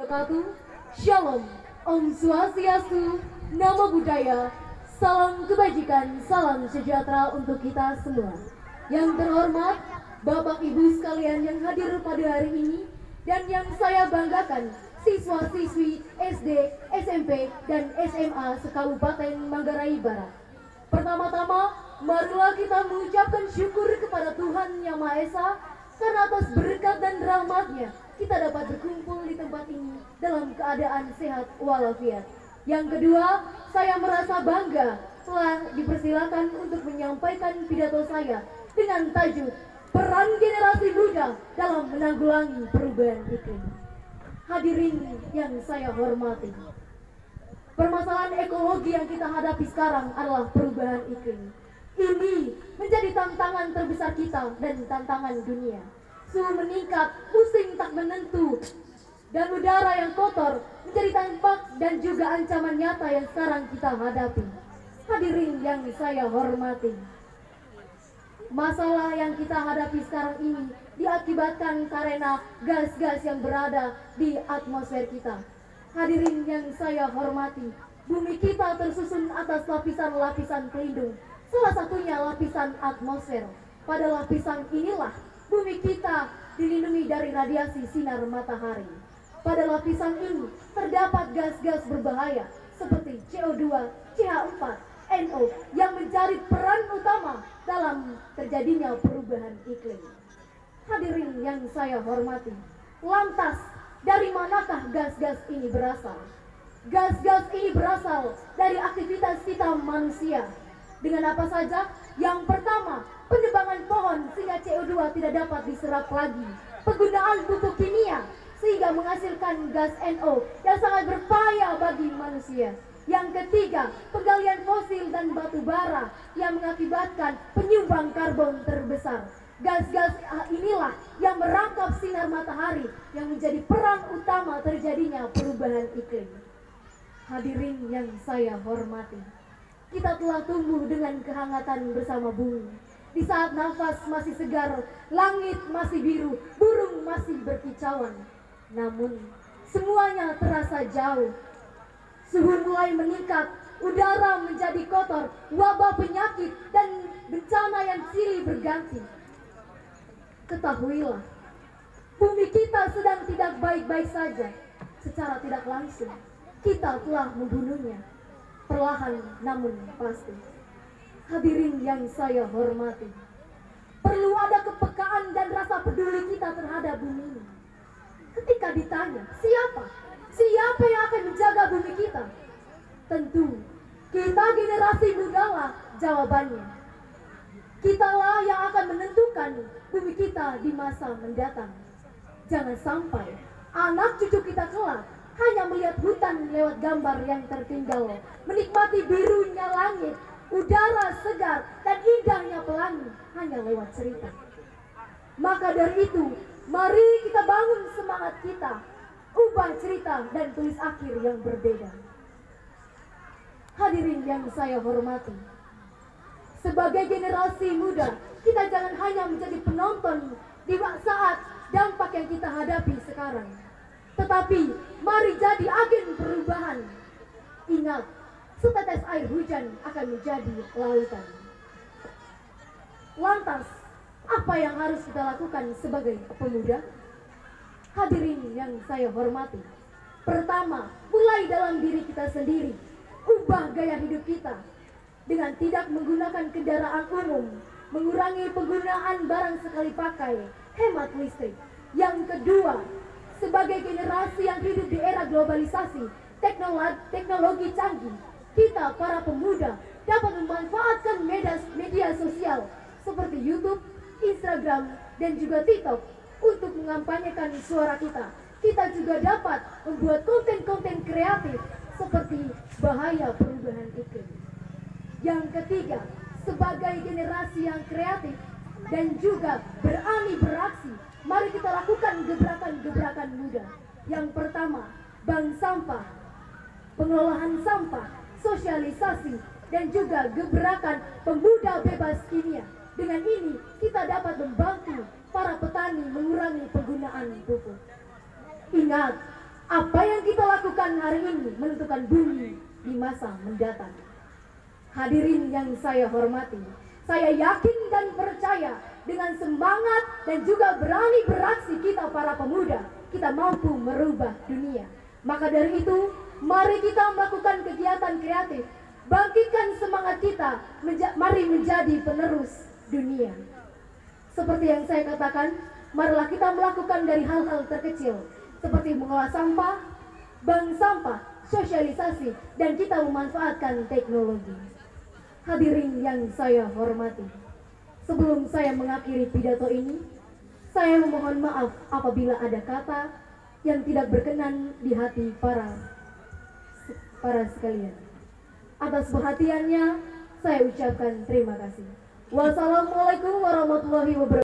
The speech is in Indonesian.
wabarakatuh. Shalom, Om Swastiastu, Namo Buddhaya, salam kebajikan, salam sejahtera untuk kita semua. Yang terhormat, Bapak Ibu sekalian yang hadir pada hari ini, dan yang saya banggakan, siswa-siswi SD, SMP, dan SMA se-Kabupaten Manggarai Barat. Pertama-tama, marilah kita mengucapkan syukur kepada Tuhan Yang Maha Esa, karena atas berkat dan rahmat-Nya kita dapat berkumpul di tempat ini dalam keadaan sehat walafiat. Yang kedua, saya merasa bangga telah dipersilakan untuk menyampaikan pidato saya dengan tajuk Peran Generasi Muda dalam Menanggulangi Perubahan Iklim. Hadirin yang saya hormati, permasalahan ekologi yang kita hadapi sekarang adalah perubahan iklim. Ini menjadi tantangan terbesar kita dan tantangan dunia. Suhu meningkat, musim tak menentu, dan udara yang kotor menjadi dampak dan juga ancaman nyata yang sekarang kita hadapi. Hadirin yang saya hormati, masalah yang kita hadapi sekarang ini diakibatkan karena gas-gas yang berada di atmosfer kita. Hadirin yang saya hormati, bumi kita tersusun atas lapisan-lapisan pelindung, salah satunya lapisan atmosfer. Pada lapisan inilah bumi kita dilindungi dari radiasi sinar matahari. Pada lapisan ini terdapat gas-gas berbahaya seperti CO2, CH4, NO yang menjadi peran utama dalam terjadinya perubahan iklim. Hadirin yang saya hormati, lantas dari manakah gas-gas ini berasal? Gas-gas ini berasal dari aktivitas kita manusia. Dengan apa saja? Yang pertama, penebangan pohon sehingga CO2 tidak dapat diserap lagi. Penggunaan pupuk kimia sehingga menghasilkan gas NO yang sangat berbahaya bagi manusia. Yang ketiga, penggalian fosil dan batu bara yang mengakibatkan penyumbang karbon terbesar. Gas-gas inilah yang merangkap sinar matahari yang menjadi peran utama terjadinya perubahan iklim. Hadirin yang saya hormati, kita telah tumbuh dengan kehangatan bersama bumi. Di saat nafas masih segar, langit masih biru, burung masih berkicauan. Namun, semuanya terasa jauh. Suhu mulai meningkat, udara menjadi kotor, wabah penyakit dan bencana yang silih berganti. Ketahuilah, bumi kita sedang tidak baik-baik saja. Secara tidak langsung, kita telah membunuhnya. Perlahan namun pasti. Hadirin yang saya hormati, perlu ada kepekaan dan rasa peduli kita terhadap bumi ini. Ketika ditanya, siapa yang akan menjaga bumi kita? Tentu, kita generasi muda lah jawabannya. Kitalah yang akan menentukan bumi kita di masa mendatang. Jangan sampai anak cucu kita kelak hanya melihat hutan lewat gambar yang tertinggal, menikmati birunya langit, udara segar, dan indahnya pelangi hanya lewat cerita. Maka dari itu, mari kita bangun semangat kita, ubah cerita dan tulis akhir yang berbeda. Hadirin yang saya hormati, sebagai generasi muda, kita jangan hanya menjadi penonton di saat dampak yang kita hadapi sekarang, tetapi mari jadi agen perubahan. Ingat, setetes air hujan akan menjadi lautan. Lantas, apa yang harus kita lakukan sebagai pemuda? Hadirin yang saya hormati, pertama, mulai dalam diri kita sendiri. Ubah gaya hidup kita dengan tidak menggunakan kendaraan umum, mengurangi penggunaan barang sekali pakai, hemat listrik. Yang kedua, sebagai generasi yang hidup di era globalisasi, teknologi canggih, kita para pemuda dapat memanfaatkan media sosial seperti YouTube, Instagram, dan juga TikTok untuk mengampanyekan suara kita. Kita juga dapat membuat konten-konten kreatif seperti bahaya perubahan iklim. Yang ketiga, sebagai generasi yang kreatif dan juga berani beraksi, mari kita lakukan gebrakan-gebrakan muda. Yang pertama, bank sampah, pengelolaan sampah, sosialisasi, dan juga gebrakan pemuda bebas kimia. Dengan ini, kita dapat membantu para petani mengurangi penggunaan pupuk. Ingat, apa lakukan hari ini menentukan bumi di masa mendatang. Hadirin yang saya hormati, saya yakin dan percaya dengan semangat dan juga berani beraksi kita para pemuda, kita mampu merubah dunia. Maka dari itu, mari kita melakukan kegiatan kreatif, bangkitkan semangat kita, mari menjadi penerus dunia. Seperti yang saya katakan, marilah kita melakukan dari hal-hal terkecil, seperti mengolah sampah, bank sampah, sosialisasi, dan kita memanfaatkan teknologi. Hadirin yang saya hormati, sebelum saya mengakhiri pidato ini, saya memohon maaf apabila ada kata yang tidak berkenan di hati para sekalian. Atas perhatiannya, saya ucapkan terima kasih. Wassalamualaikum warahmatullahi wabarakatuh.